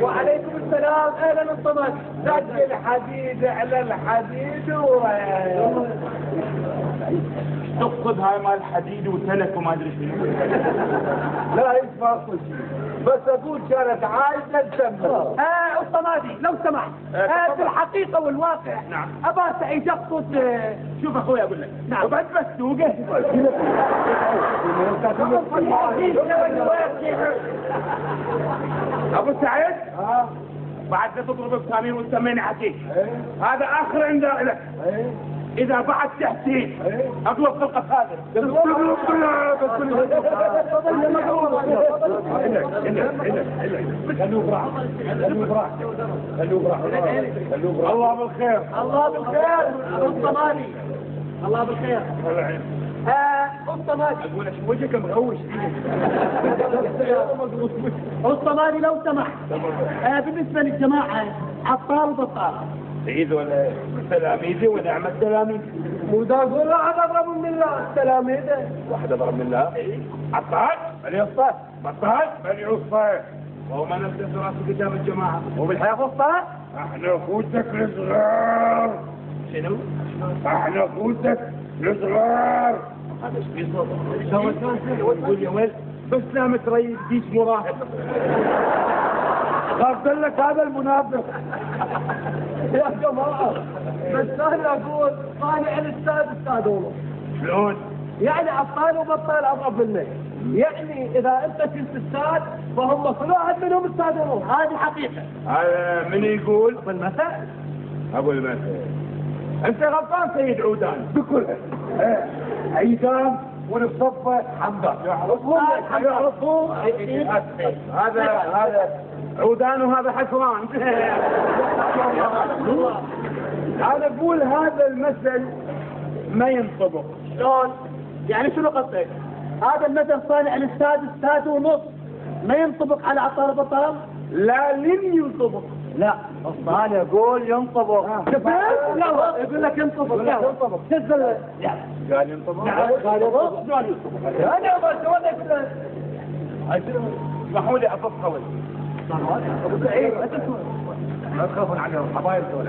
وعليكم السلام. اهلا الصمد. زج الحديد على الحديد تقصد هاي مال الحديد وتلك وما ادري شنو. لا يسمع كل شيء، بس اقول كانت عايزه تسمع. الصمادي لو سمحت، في الحقيقه والواقع نعم ابا سعيد يقصد. شوف اخوي اقول لك. نعم. وبعد بسوقه. ابو سعيد بعد تضرب بثانيين وتسميني حكيم. هذا اخر انذار لك. اذا بعد تحكي اقلب في القفازه. الله بالخير. الله بالخير. الصمادي الله بالخير. الصمادي اقول لك وجهك مغوش. الصمادي لو سمحت، بالنسبه للجماعه عطار وبطال. سيد ولا تلاميذي ونعم التلاميذ. وده يقول واحد اضرب من الله التلاميذ. واحد اضرب من الله. عطار بني الصاد. بطال بني الصاد. وهو ما نبدا دراسه قدام الجماعه. وبالحياه الصاد احنا اخوتك الصغار. شنو؟ احنا اخوتك الصغار. هذا ايش بيصير؟ يقول يا ولد بس لا متريد ديش مراهق. قلت لك هذا المنافق. يا جماعه بس انا اقول طالع الاستاذ والله. شلون؟ يعني عطال وبطال اضرب منك. يعني اذا انت كنت استاذ فهم كل واحد منهم استاذ والله. هذه حقيقه. هذا من يقول؟ ابو المثل. ابو المثل. انت غلطان سيد عودان بكل عيدان ونصفى حمدان. يعرفون هذا عودان وهذا حسران. انا اقول هذا المثل ما ينطبق. شلون؟ يعني شنو قصدك؟ هذا المثل صانع الاستاذ استاذ ونص ما ينطبق على عطار بطال؟ لا لن ينطبق. لا الصالح يقول ينطبق. لا يقول لك ينطبق. لا ينطبق. تزل قال ينطبق. قال ينطبق. انا بس ولا اسمحوا لي اطف قوي. ابو سعيد لا تخافون عليهم حبايب دول.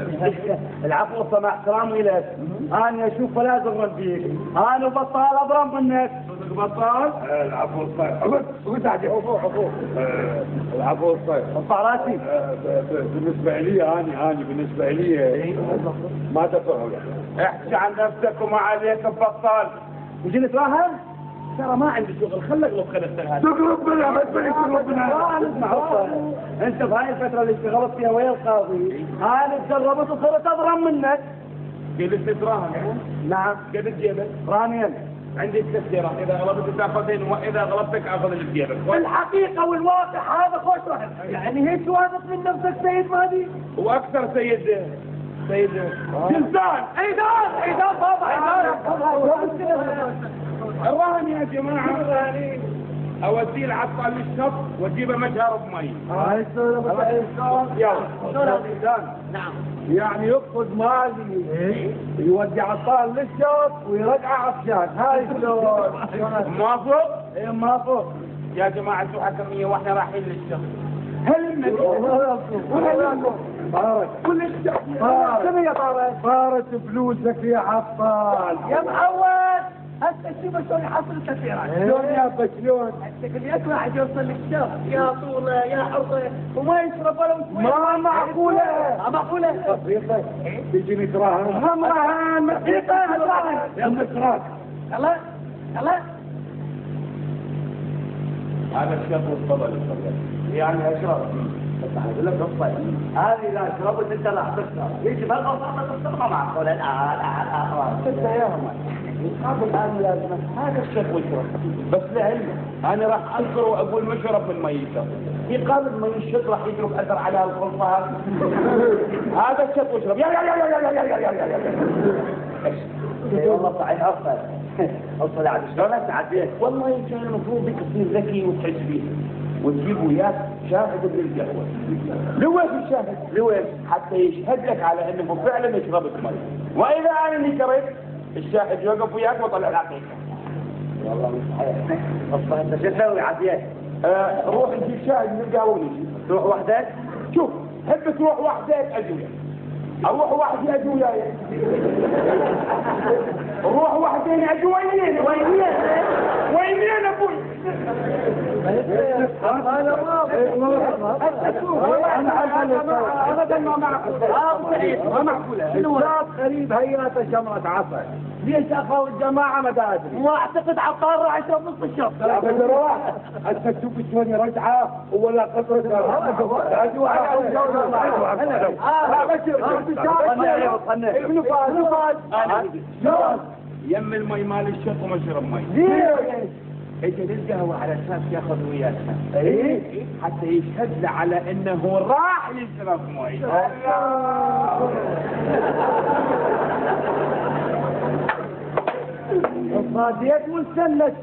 العفو والسماح احترامي لك. انا اشوف فلا زغرا فيك. انا بطال اضرب منك. بطال؟ العفو الصيف. قلت عادي عفو. العفو الصيف. قطع راسي. بالنسبة لي أنا بالنسبة لي ما تفهم. احكي عن نفسك وما عليك ببطال. وجي نتراهن؟ ترى ما عندي شغل، خلك اقلب 5 سنوات. تقلب بنا ما تبين تقلب بنا. انت بهاي الفترة اللي اشتغلت فيها ويا القاضي، انا تجربت وصرت اضرب منك. قلت تتراهن؟ نعم. قلت جيبك؟ رانيا. عندي التسجيلات، إذا غلبت تاخذين وإذا غلبتك آخذ اللي بجيبك. الحقيقة والواقع هذا خوش رهن. يعني هيك واثق من نفسك سيد مهدي؟ وأكثر سيد جلسان. عيدان بابا عيدان. الرهن يا جماعة أوديه العطال للشط وأجيبه مجهر بمي. هاي السنة يلا. نعم. يعني يقصد مالي يودي عطال للشط ويرجع عطشان. هاي شلون؟ موافق؟ ايه موافق. يا جماعة انتوا حكمية واحنا رايحين للشط. هل طارت كل الشط. شنو يا طارت؟ طارت فلوسك يا عطال. يا معود هسه شوف شلون يحصل الكثيرات. شلون يا شلون؟ التكليات واحد يوصل للشط يا طوله يا حرصه وما يشرب ولا شوي. ما معقولة. ما معقولة. بسيطة. تجي نتراهن. هم رهان بسيطة. يا متراك. يلا يلا. هذا الشرب والفضل يعني اشرب. بس هقول لك قصة. هذه اذا شربت انت راح تشرب. يجي بالقصة تشرب ما معقولة. هذا الشرب والشرب بس لعلمك انا راح انظر واقول مشرب من ميته في قابل ما يشرب راح يترك اثر على الخلطه هذا الشرب والشرب يا والله صحيح افضل. اوصل على شلون انت عديت؟ والله كان المفروض بك تصير ذكي وتحس بيه وتجيب وياك شاهد من القهوه. لوين الشاهد؟ لوين؟ حتى يشهد لك على انه فعلا شربت مي. واذا انا اللي شربت الشاهد يوقف وياك وطلع الحقيقه. والله مش صحيح. اصلا انت شو تسوي عديت؟ روح نجيب شاهد من القهوه ونجي. تروح وحدك؟ شوف حب تروح وحدك اجي وياك، اروح وحدي اجي وياي، روح وحدين اجي وينين وينين ابوي. ابدا ما معقوله الشاب قريب هيئه جمعه عسل، ليش اخو الجماعه ما ادري واعتقد عطار راح يشرب نص الشط. لا بس روح انت تشوف شلون رجعه ولا قطره ابن فاز يم المي مال الشط وما شرب مي. ليش؟ اجى للقهوه على اساس ياخذ وياك ايه حتى يشهد له على انه راح يشرب مي. صاديت والسنه